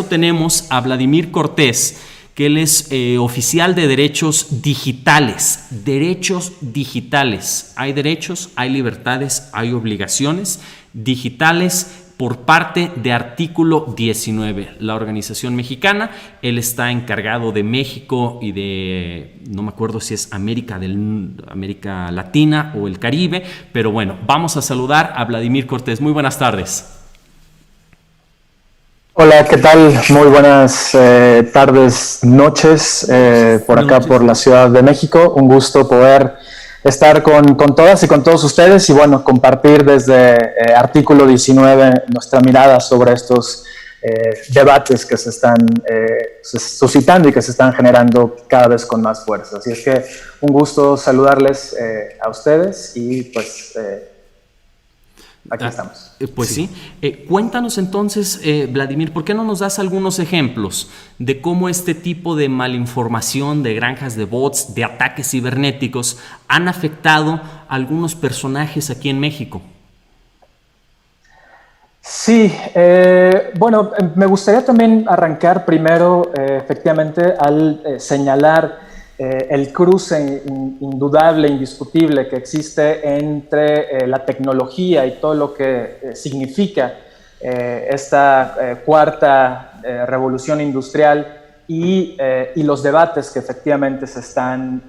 Tenemos a Vladimir Cortés, que él es oficial de derechos digitales. Derechos digitales. Hay derechos, hay libertades, hay obligaciones digitales por parte de Artículo 19, la organización mexicana. Él está encargado de México y de, no me acuerdo si es América Latina o el Caribe, pero bueno, vamos a saludar a Vladimir Cortés. Muy buenas tardes. Hola, ¿qué tal? Muy buenas tardes, noches, por acá por la Ciudad de México. Un gusto poder estar con todas y con todos ustedes y bueno, compartir desde Artículo 19 nuestra mirada sobre estos debates que se están suscitando y que se están generando cada vez con más fuerza. Así es que un gusto saludarles a ustedes y pues aquí estamos. Pues sí. Cuéntanos entonces, Vladimir, ¿por qué no nos das algunos ejemplos de cómo este tipo de malinformación, de granjas de bots, de ataques cibernéticos han afectado a algunos personajes aquí en México? Sí, bueno, me gustaría también arrancar primero, efectivamente, al señalar el cruce indudable, indiscutible que existe entre la tecnología y todo lo que significa esta cuarta revolución industrial y los debates que efectivamente se están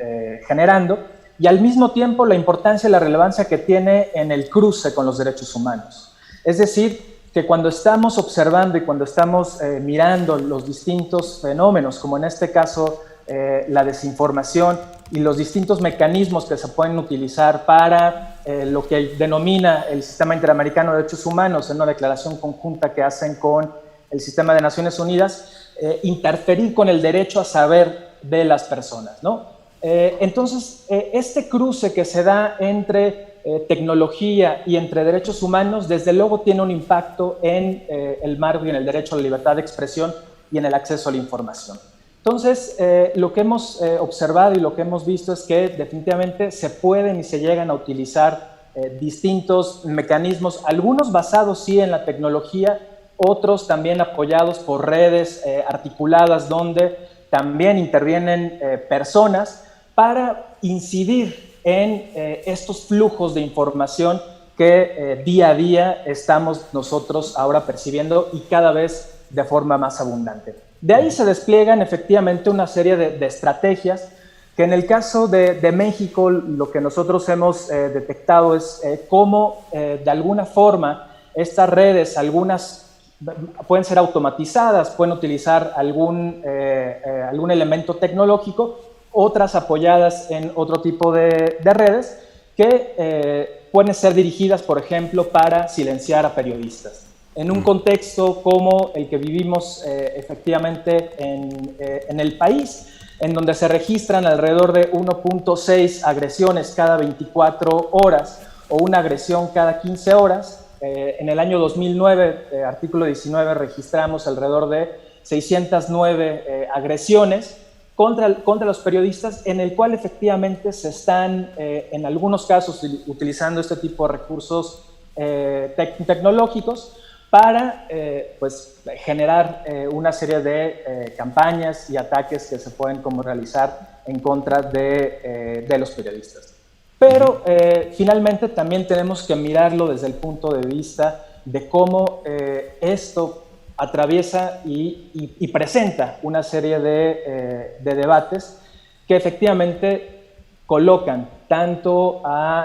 generando, y al mismo tiempo la importancia y la relevancia que tiene en el cruce con los derechos humanos. Es decir, que cuando estamos observando y cuando estamos mirando los distintos fenómenos, como en este caso la desinformación y los distintos mecanismos que se pueden utilizar para lo que denomina el Sistema Interamericano de Derechos Humanos en una declaración conjunta que hacen con el Sistema de Naciones Unidas, interferir con el derecho a saber de las personas, ¿no? Entonces, este cruce que se da entre tecnología y entre derechos humanos, desde luego tiene un impacto en el marco y en el derecho a la libertad de expresión y en el acceso a la información. Entonces, lo que hemos observado y lo que hemos visto es que definitivamente se pueden y se llegan a utilizar distintos mecanismos, algunos basados sí en la tecnología, otros también apoyados por redes articuladas donde también intervienen personas para incidir en estos flujos de información que día a día estamos nosotros ahora percibiendo y cada vez de forma más abundante. De ahí se despliegan efectivamente una serie de estrategias que en el caso de México lo que nosotros hemos detectado es cómo de alguna forma estas redes, algunas pueden ser automatizadas, pueden utilizar algún elemento tecnológico, otras apoyadas en otro tipo de redes que pueden ser dirigidas, por ejemplo, para silenciar a periodistas. En un contexto como el que vivimos efectivamente en el país, en donde se registran alrededor de 1.6 agresiones cada 24 horas o una agresión cada 15 horas, en el año 2009, artículo 19, registramos alrededor de 609 agresiones contra los periodistas, en el cual efectivamente se están, en algunos casos, utilizando este tipo de recursos tecnológicos para pues, generar una serie de campañas y ataques que se pueden como realizar en contra de los periodistas. Pero finalmente también tenemos que mirarlo desde el punto de vista de cómo esto atraviesa y presenta una serie de debates que efectivamente colocan tanto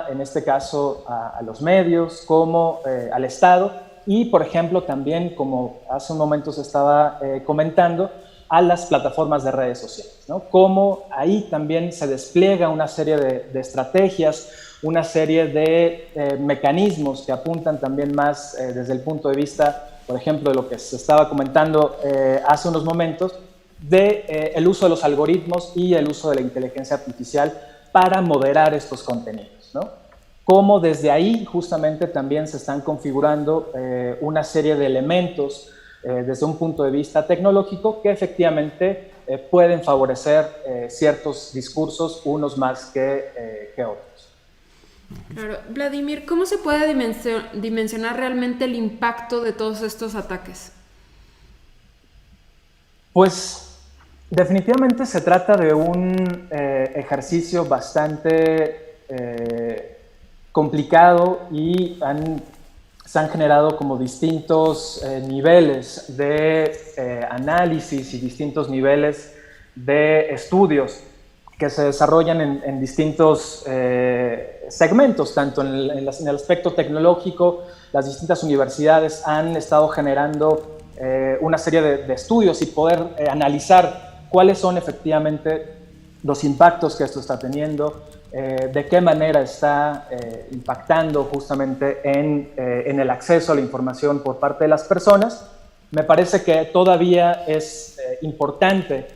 en este caso a los medios como al Estado y, por ejemplo, también, como hace un momento se estaba comentando, a las plataformas de redes sociales, ¿no? Cómo ahí también se despliega una serie de estrategias, una serie de mecanismos que apuntan también más desde el punto de vista, por ejemplo, de lo que se estaba comentando hace unos momentos, el uso de los algoritmos y el uso de la inteligencia artificial para moderar estos contenidos, ¿no? Cómo desde ahí justamente también se están configurando una serie de elementos desde un punto de vista tecnológico que efectivamente pueden favorecer ciertos discursos, unos más que otros. Claro. Vladimir, ¿cómo se puede dimensionar realmente el impacto de todos estos ataques? Pues definitivamente se trata de un ejercicio bastante complicado y se han generado como distintos niveles de análisis y distintos niveles de estudios que se desarrollan en distintos segmentos, tanto en el aspecto tecnológico. Las distintas universidades han estado generando una serie de estudios y poder analizar cuáles son efectivamente los impactos que esto está teniendo, de qué manera está impactando justamente en el acceso a la información por parte de las personas. Me parece que todavía es importante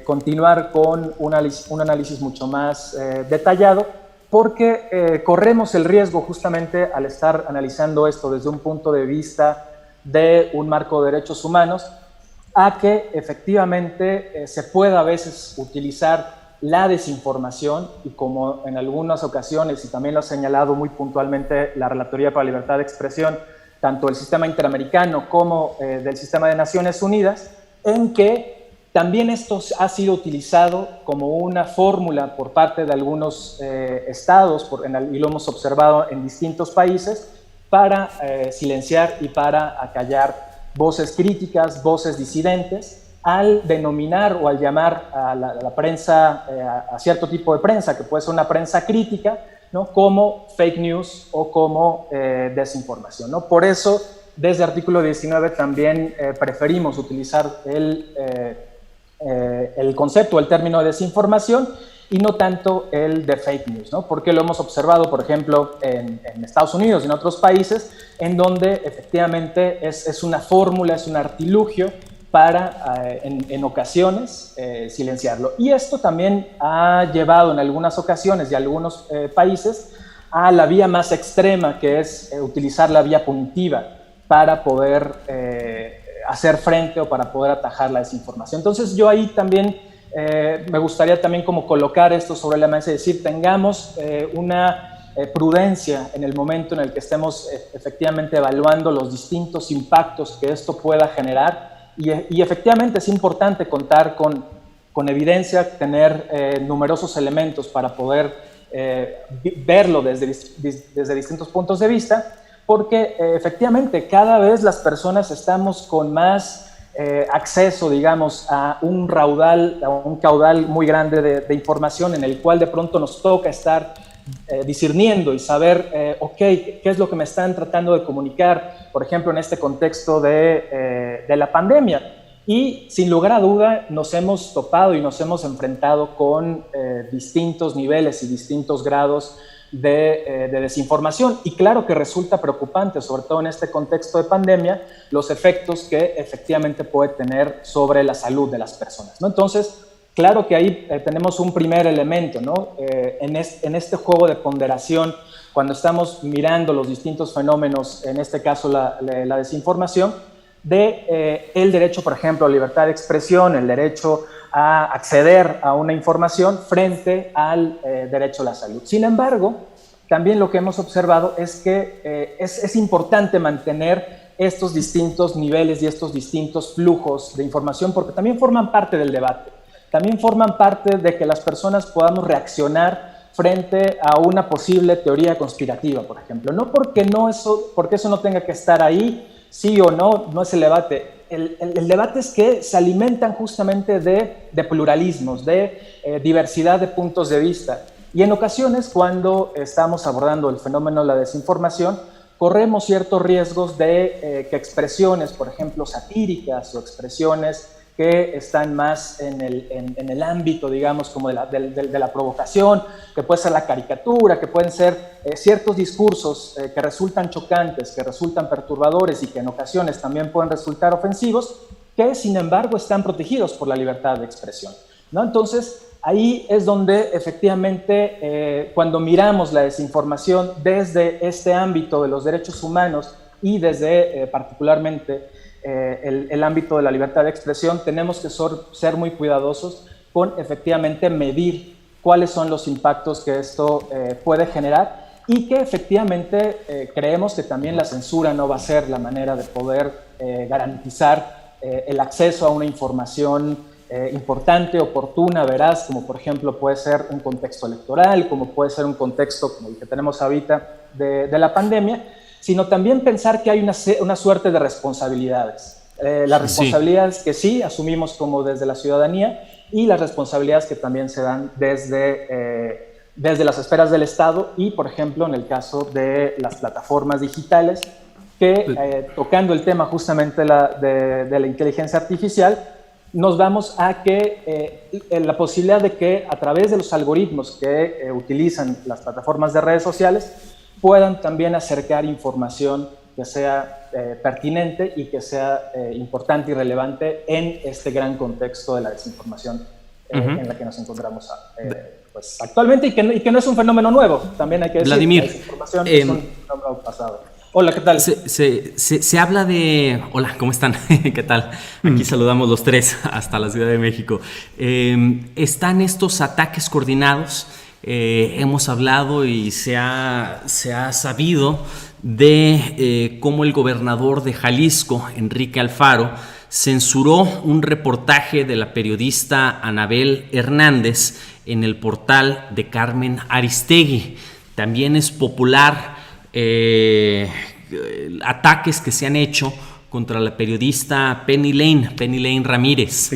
continuar con un análisis mucho más detallado, porque corremos el riesgo justamente al estar analizando esto desde un punto de vista de un marco de derechos humanos, a que efectivamente se pueda a veces utilizar la desinformación, y como en algunas ocasiones, y también lo ha señalado muy puntualmente la Relatoría para la Libertad de Expresión, tanto del sistema interamericano como del sistema de Naciones Unidas, en que también esto ha sido utilizado como una fórmula por parte de algunos estados, y lo hemos observado en distintos países, para silenciar y para acallar voces críticas, voces disidentes, al denominar o al llamar a la prensa, a cierto tipo de prensa, que puede ser una prensa crítica, ¿no?, como fake news o como desinformación, ¿no? Por eso, desde artículo 19 también preferimos utilizar el concepto, el término de desinformación, y no tanto el de fake news, ¿no? Porque lo hemos observado, por ejemplo, en Estados Unidos y en otros países, en donde efectivamente es una fórmula, es un artilugio para, en ocasiones, silenciarlo. Y esto también ha llevado en algunas ocasiones y algunos países a la vía más extrema, que es utilizar la vía punitiva para poder hacer frente o para poder atajar la desinformación. Entonces yo ahí también me gustaría también como colocar esto sobre la mesa y decir, tengamos una prudencia en el momento en el que estemos efectivamente evaluando los distintos impactos que esto pueda generar, y efectivamente es importante contar con evidencia, tener numerosos elementos para poder verlo desde distintos puntos de vista, porque efectivamente cada vez las personas estamos con más acceso, digamos, a un caudal muy grande de información, en el cual de pronto nos toca estar discerniendo y saber, ok, qué es lo que me están tratando de comunicar, por ejemplo, en este contexto de la pandemia. Y sin lugar a duda nos hemos topado y nos hemos enfrentado con distintos niveles y distintos grados de desinformación, y claro que resulta preocupante, sobre todo en este contexto de pandemia, los efectos que efectivamente puede tener sobre la salud de las personas, ¿no? Entonces, claro que ahí tenemos un primer elemento, ¿no? En este juego de ponderación, cuando estamos mirando los distintos fenómenos, en este caso la desinformación, el derecho, por ejemplo, a libertad de expresión, el derecho a acceder a una información frente al derecho a la salud. Sin embargo, también lo que hemos observado es que es importante mantener estos distintos niveles y estos distintos flujos de información, porque también forman parte del debate, también forman parte de que las personas podamos reaccionar frente a una posible teoría conspirativa, por ejemplo. No porque eso no tenga que estar ahí, sí o no, no es el debate. El debate es que se alimentan justamente de pluralismos, de diversidad de puntos de vista. Y en ocasiones, cuando estamos abordando el fenómeno de la desinformación, corremos ciertos riesgos de que expresiones, por ejemplo, satíricas, o expresiones que están más en el ámbito, digamos, como de la provocación, que puede ser la caricatura, que pueden ser ciertos discursos que resultan chocantes, que resultan perturbadores y que en ocasiones también pueden resultar ofensivos, que sin embargo están protegidos por la libertad de expresión, ¿no? Entonces, ahí es donde efectivamente cuando miramos la desinformación desde este ámbito de los derechos humanos y desde particularmente el ámbito de la libertad de expresión, tenemos que ser muy cuidadosos con efectivamente medir cuáles son los impactos que esto puede generar, y que efectivamente creemos que también la censura no va a ser la manera de poder garantizar el acceso a una información importante, oportuna, veraz, como por ejemplo puede ser un contexto electoral, como puede ser un contexto como el que tenemos ahorita de la pandemia, sino también pensar que hay una suerte de responsabilidades. Las responsabilidades que sí asumimos como desde la ciudadanía y las responsabilidades que también se dan desde las esferas del Estado y, por ejemplo, en el caso de las plataformas digitales, que tocando el tema justamente de la inteligencia artificial, nos vamos a que la posibilidad de que a través de los algoritmos que utilizan las plataformas de redes sociales puedan también acercar información que sea pertinente y que sea importante y relevante en este gran contexto de la desinformación en la que nos encontramos pues, actualmente y que no es un fenómeno nuevo. También hay que decir Vladimir, que la desinformación es un fenómeno pasado. Hola, ¿qué tal? Se habla de... Hola, ¿cómo están? ¿Qué tal? Aquí saludamos los tres hasta la Ciudad de México. Están estos ataques coordinados. Hemos hablado y se ha sabido de cómo el gobernador de Jalisco, Enrique Alfaro, censuró un reportaje de la periodista Anabel Hernández en el portal de Carmen Aristegui. También es popular ataques que se han hecho contra la periodista Penny Lane Ramírez.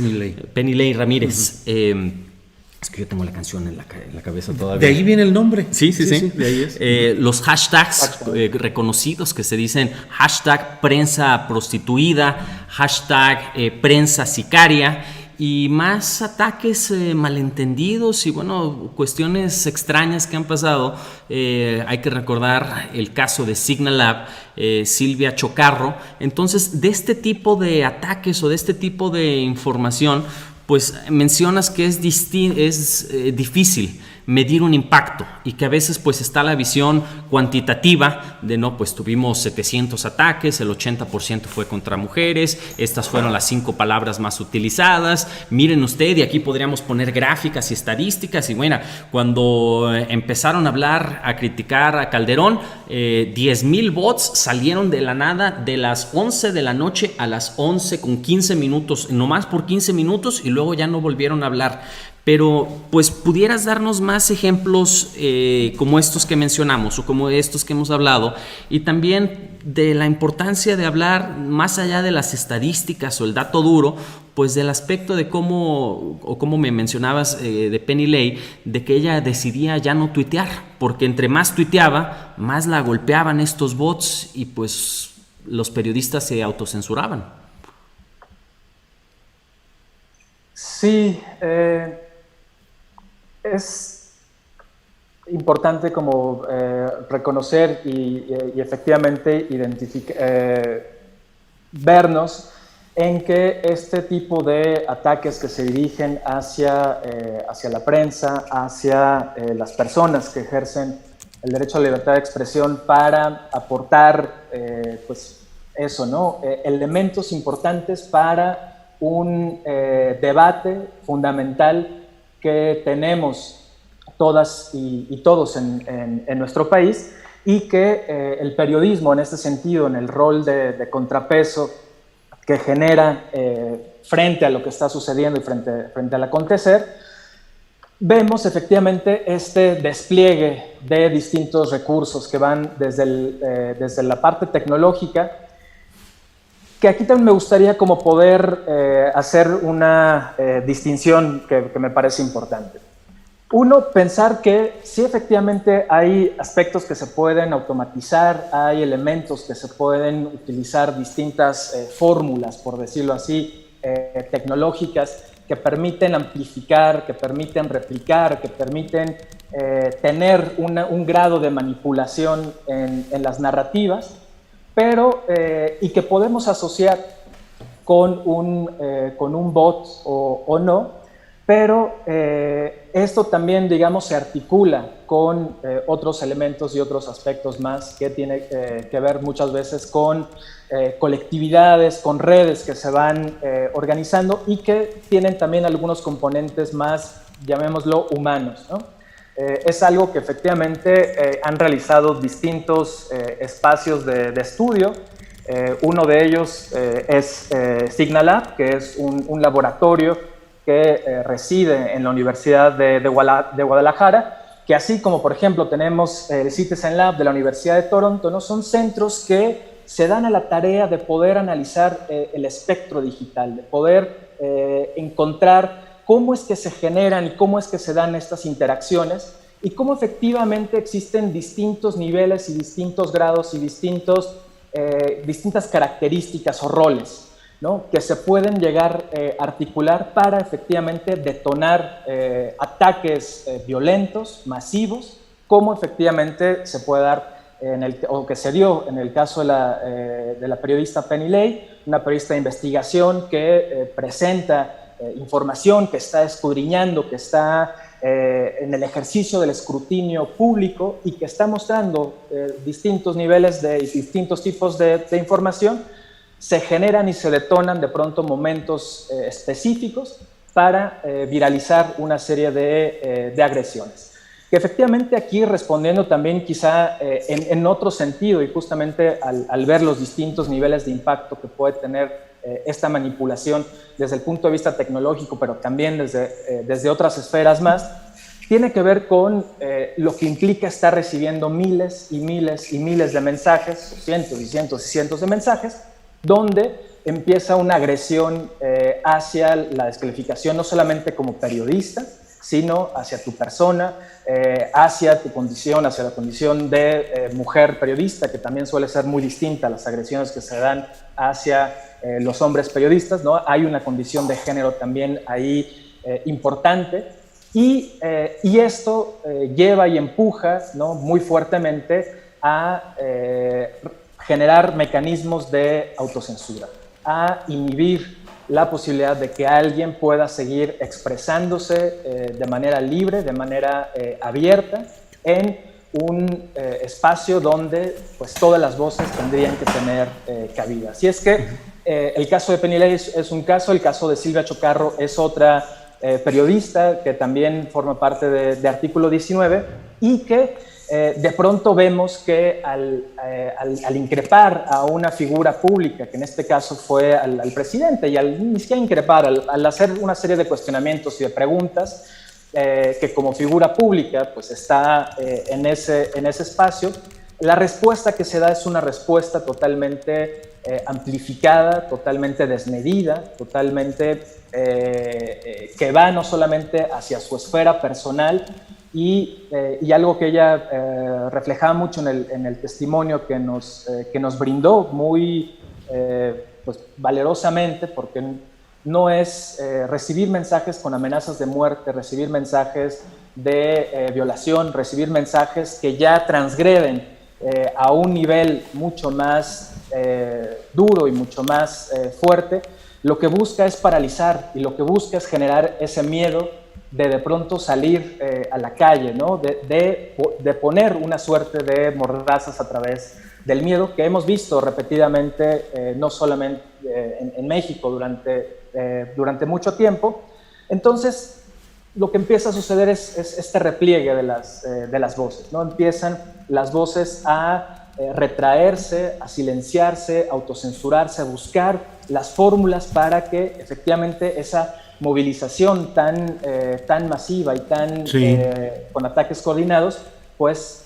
Penny Lane Ramírez. Es que yo tengo la canción en la cabeza todavía. De ahí viene el nombre. Sí. De ahí es. Los hashtags reconocidos que se dicen hashtag prensa prostituida, hashtag prensa sicaria y más ataques malentendidos y bueno, cuestiones extrañas que han pasado. Hay que recordar el caso de Signalab, Silvia Chocarro. Entonces, de este tipo de ataques o de este tipo de información, pues mencionas que es difícil medir un impacto y que a veces pues está la visión cuantitativa de no, pues tuvimos 700 ataques, el 80% fue contra mujeres, estas fueron las 5 palabras más utilizadas, miren usted, y aquí podríamos poner gráficas y estadísticas y bueno, cuando empezaron a hablar, a criticar a Calderón, 10,000 bots salieron de la nada de las 11 de la noche a las 11 con 15 minutos, nomás por 15 minutos y luego ya no volvieron a hablar. Pero, pues, ¿pudieras darnos más ejemplos como estos que mencionamos o como estos que hemos hablado? Y también de la importancia de hablar más allá de las estadísticas o el dato duro, pues del aspecto de cómo me mencionabas de Penny Lane, de que ella decidía ya no tuitear, porque entre más tuiteaba, más la golpeaban estos bots y pues los periodistas se autocensuraban. Sí, es importante como reconocer y efectivamente vernos en que este tipo de ataques que se dirigen hacia la prensa, hacia las personas que ejercen el derecho a la libertad de expresión para aportar, pues eso, ¿no? Elementos importantes para un debate fundamental que tenemos todas y todos en nuestro país y que el periodismo en este sentido, en el rol de contrapeso que genera frente a lo que está sucediendo y frente al acontecer, vemos efectivamente este despliegue de distintos recursos que van desde la parte tecnológica, que aquí también me gustaría como poder hacer una distinción que me parece importante. Uno, pensar que sí efectivamente hay aspectos que se pueden automatizar, hay elementos que se pueden utilizar, distintas fórmulas, por decirlo así, tecnológicas, que permiten amplificar, que permiten replicar, que permiten tener un grado de manipulación en las narrativas, pero y que podemos asociar con un bot o no, pero esto también, digamos, se articula con otros elementos y otros aspectos más que tiene que ver muchas veces con colectividades, con redes que se van organizando y que tienen también algunos componentes más, llamémoslo, humanos, ¿no? Es algo que efectivamente han realizado distintos espacios de estudio Uno de ellos es Signalab, que es un laboratorio que reside en la Universidad de Guadalajara, que así como, por ejemplo, tenemos el Citizen Lab de la Universidad de Toronto, ¿no? Son centros que se dan a la tarea de poder analizar el espectro digital, de poder encontrar cómo es que se generan y cómo es que se dan estas interacciones y cómo efectivamente existen distintos niveles y distintos grados y distintas características o roles, ¿no? Que se pueden llegar a articular para efectivamente detonar ataques violentos, masivos, como efectivamente se puede dar o que se dio en el caso de la periodista Penny Lay, una periodista de investigación que presenta información, que está escudriñando, que está en el ejercicio del escrutinio público y que está mostrando distintos niveles de distintos tipos de información. Se generan y se detonan de pronto momentos específicos para viralizar una serie de agresiones. Que efectivamente aquí respondiendo también quizá en otro sentido y justamente al ver los distintos niveles de impacto que puede tener esta manipulación desde el punto de vista tecnológico, pero también desde otras esferas más, tiene que ver con lo que implica estar recibiendo miles y miles y miles de mensajes, cientos y cientos y cientos de mensajes, donde empieza una agresión hacia la descalificación, no solamente como periodista, sino hacia tu persona, hacia tu condición, hacia la condición de mujer periodista, que también suele ser muy distinta a las agresiones que se dan hacia los hombres periodistas, ¿no? Hay una condición de género también ahí importante, y esto lleva y empuja, ¿no? Muy fuertemente a generar mecanismos de autocensura, a inhibir la posibilidad de que alguien pueda seguir expresándose de manera libre, de manera abierta, en un espacio donde pues, todas las voces tendrían que tener cabida. Así es que el caso de Penny Lay es un caso, el caso de Silvia Chocarro es otra periodista que también forma parte de Artículo 19 y que de pronto vemos que al increpar a una figura pública, que en este caso fue al presidente, y ni siquiera increpar, al hacer una serie de cuestionamientos y de preguntas, que como figura pública pues está en ese espacio, la respuesta que se da es una respuesta totalmente amplificada, totalmente desmedida, totalmente que va no solamente hacia su esfera personal, y algo que ella reflejaba mucho en el testimonio que nos brindó muy pues, valerosamente, porque no es recibir mensajes con amenazas de muerte, recibir mensajes de violación, recibir mensajes que ya transgreden a un nivel mucho más duro y mucho más fuerte. Lo que busca es paralizar y lo que busca es generar ese miedo de pronto salir a la calle, ¿no? de poner una suerte de mordazas a través del miedo que hemos visto repetidamente, no solamente en México durante mucho tiempo. Entonces, lo que empieza a suceder es este repliegue de las voces, ¿no? Empiezan las voces a retraerse, a silenciarse, a autocensurarse, a buscar las fórmulas para que efectivamente esa movilización tan masiva y con ataques coordinados, pues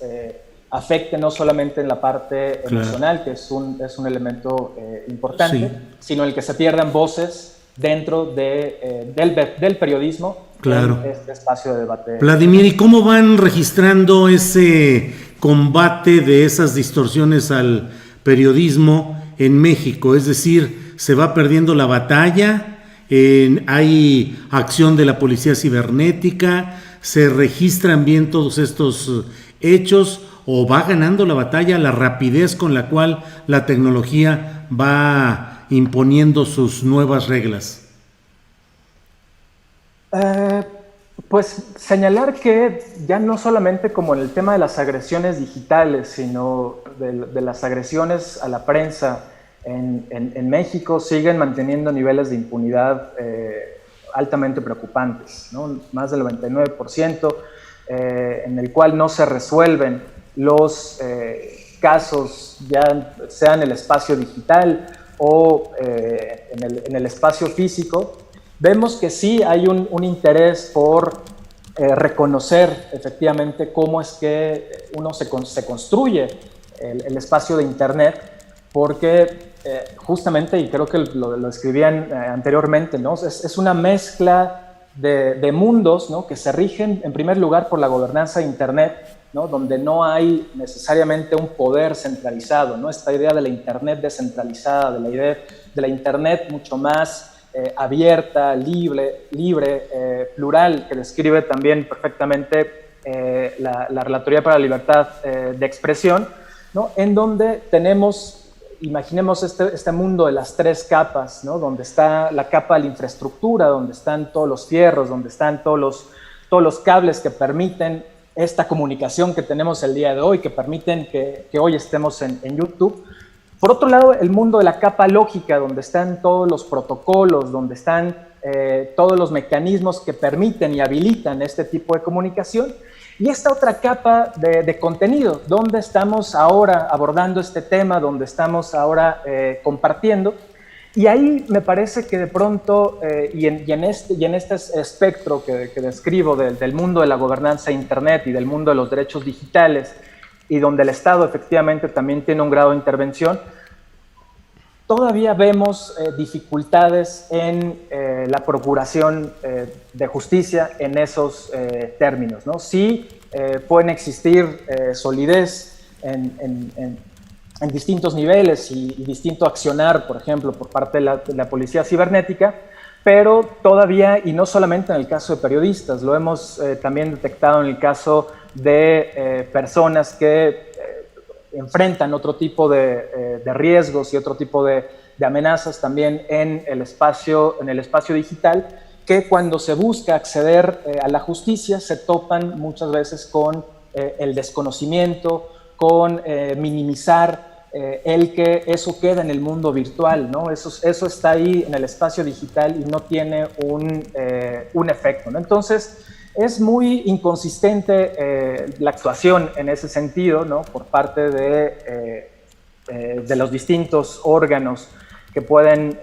afecte no solamente en la parte emocional, que es un elemento importante, sino el que se pierdan voces dentro del periodismo, en este espacio de debate. Vladimir, ¿y cómo van registrando ese combate de esas distorsiones al periodismo en México? Es decir, ¿se va perdiendo la batalla? ¿Hay acción de la policía cibernética? ¿Se registran bien todos estos hechos? ¿O va ganando la batalla la rapidez con la cual la tecnología va imponiendo sus nuevas reglas? Pues señalar que ya no solamente como en el tema de las agresiones digitales, sino de las agresiones a la prensa, en México siguen manteniendo niveles de impunidad altamente preocupantes, ¿no? Más del 99%, en el cual no se resuelven los casos, ya sea en el espacio digital o en el espacio físico, vemos que sí hay un interés por reconocer efectivamente cómo es que uno se construye el espacio de Internet, porque justamente, y creo que lo escribían anteriormente, ¿no? Es una mezcla de mundos, ¿no? Que se rigen en primer lugar por la gobernanza de Internet, ¿no? Donde no hay necesariamente un poder centralizado, ¿no? Esta idea de la Internet descentralizada, de la idea de la Internet mucho más abierta, libre, plural, que describe también perfectamente la Relatoría para la Libertad de Expresión, ¿no? En donde tenemos, imaginemos este mundo de las tres capas, ¿no? Donde está la capa de la infraestructura, donde están todos los fierros, donde están todos los cables que permiten esta comunicación que tenemos el día de hoy, que permiten que hoy estemos en YouTube. Por otro lado, el mundo de la capa lógica, donde están todos los protocolos, donde están todos los mecanismos que permiten y habilitan este tipo de comunicación. Y esta otra capa de contenido, donde estamos ahora abordando este tema, donde estamos ahora compartiendo. Y ahí me parece que de pronto, y en este espectro que describo del mundo de la gobernanza de Internet y del mundo de los derechos digitales, y donde el Estado efectivamente también tiene un grado de intervención, todavía vemos dificultades en la procuración de justicia en esos términos, ¿no? Sí pueden existir solidez en distintos niveles y distinto accionar, por ejemplo, por parte de la policía cibernética, pero todavía, y no solamente en el caso de periodistas, lo hemos también detectado en el caso de personas que enfrentan otro tipo de riesgos y otro tipo de amenazas también en el espacio digital, que cuando se busca acceder a la justicia se topan muchas veces con el desconocimiento, con minimizar el que eso queda en el mundo virtual, ¿no? Eso está ahí en el espacio digital y no tiene un efecto, ¿no? Entonces, es muy inconsistente la actuación en ese sentido, ¿no? Por parte de los distintos órganos que pueden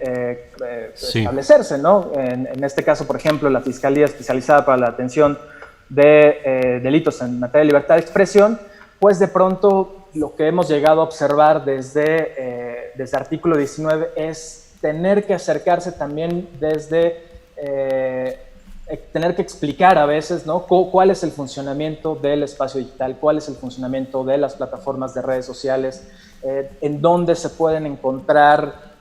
establecerse, ¿no? En este caso, por ejemplo, la Fiscalía Especializada para la Atención de Delitos en Materia de Libertad de Expresión, pues de pronto lo que hemos llegado a observar desde artículo 19 es tener que acercarse también desde tener que explicar a veces, ¿no? Cuál es el funcionamiento del espacio digital, cuál es el funcionamiento de las plataformas de redes sociales, en dónde se pueden encontrar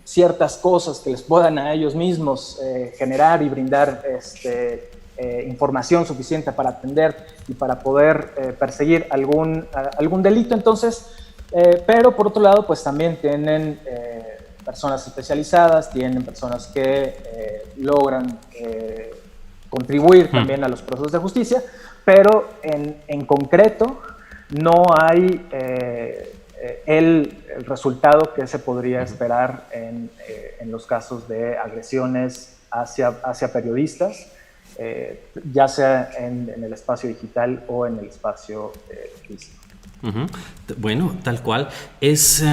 ciertas cosas que les puedan a ellos mismos generar y brindar información suficiente para atender y para poder perseguir algún delito. Entonces, pero por otro lado, pues también tienen personas especializadas, tienen personas que logran contribuir también a los procesos de justicia, pero en concreto no hay el resultado que se podría esperar en los casos de agresiones hacia periodistas, ya sea en el espacio digital o en el espacio físico. Uh-huh. Bueno, tal cual. Es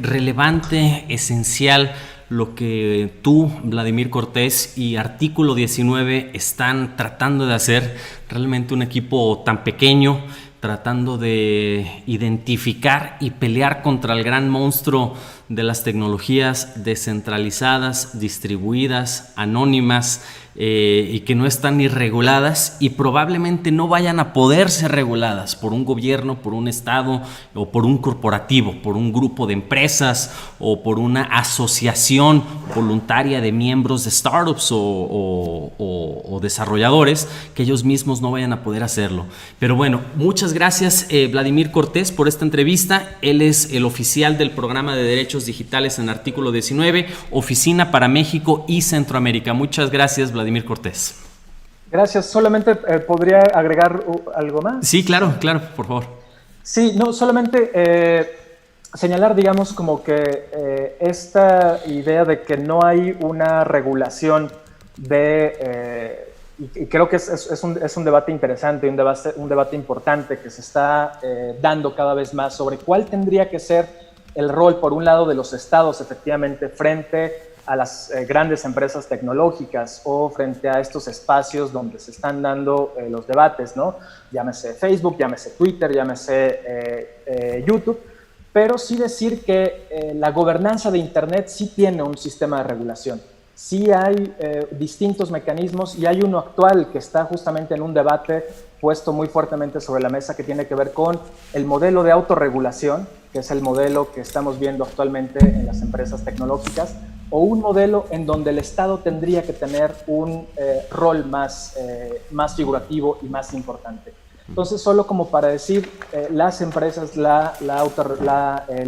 relevante, esencial lo que tú, Vladimir Cortés, y Artículo 19 están tratando de hacer. Realmente un equipo tan pequeño, tratando de identificar y pelear contra el gran monstruo de las tecnologías descentralizadas, distribuidas, anónimas, y que no están ni reguladas y probablemente no vayan a poder ser reguladas por un gobierno, por un estado o por un corporativo, por un grupo de empresas o por una asociación voluntaria de miembros de startups o desarrolladores, que ellos mismos no vayan a poder hacerlo. Pero bueno, muchas gracias Vladimir Cortés por esta entrevista. Él es el oficial del Programa de Derechos Digitales en Artículo 19, Oficina para México y Centroamérica. Muchas gracias, Vladimir Cortés. Gracias. Solamente podría agregar algo más. Sí, claro, por favor. Sí, no, solamente señalar, digamos, como que esta idea de que no hay una regulación de y creo que es un debate interesante, un debate importante que se está dando cada vez más sobre cuál tendría que ser el rol, por un lado, de los estados efectivamente frente a las grandes empresas tecnológicas o frente a estos espacios donde se están dando los debates, ¿no? Llámese Facebook, llámese Twitter, llámese YouTube, pero sí decir que la gobernanza de Internet sí tiene un sistema de regulación. Sí hay distintos mecanismos y hay uno actual que está justamente en un debate puesto muy fuertemente sobre la mesa que tiene que ver con el modelo de autorregulación, que es el modelo que estamos viendo actualmente en las empresas tecnológicas, o un modelo en donde el Estado tendría que tener un rol más figurativo y más importante. Entonces, solo como para decir, las empresas, la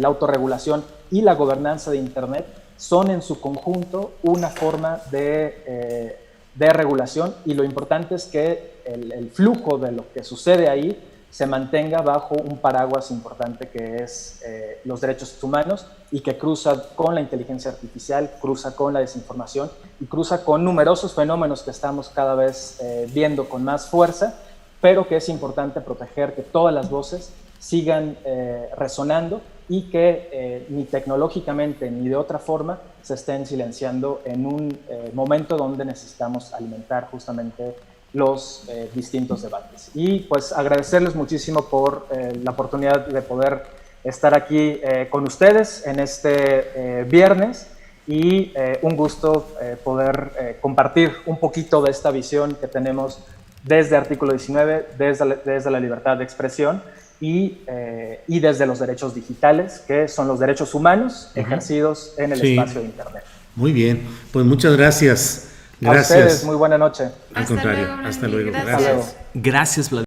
autorregulación y la gobernanza de Internet son en su conjunto una forma de regulación, y lo importante es que el flujo de lo que sucede ahí se mantenga bajo un paraguas importante que es los derechos humanos, y que cruza con la inteligencia artificial, cruza con la desinformación y cruza con numerosos fenómenos que estamos cada vez viendo con más fuerza, pero que es importante proteger que todas las voces sigan resonando y que ni tecnológicamente ni de otra forma se estén silenciando en un momento donde necesitamos alimentar justamente los distintos debates. Y pues agradecerles muchísimo por la oportunidad de poder estar aquí con ustedes en este viernes, y un gusto poder compartir un poquito de esta visión que tenemos desde Artículo 19, desde la libertad de expresión y desde los derechos digitales, que son los derechos humanos ejercidos en el espacio de Internet. Muy bien, pues muchas gracias. A ustedes, muy buena noche. Al contrario, hasta luego. Gracias. Gracias, Vladimir.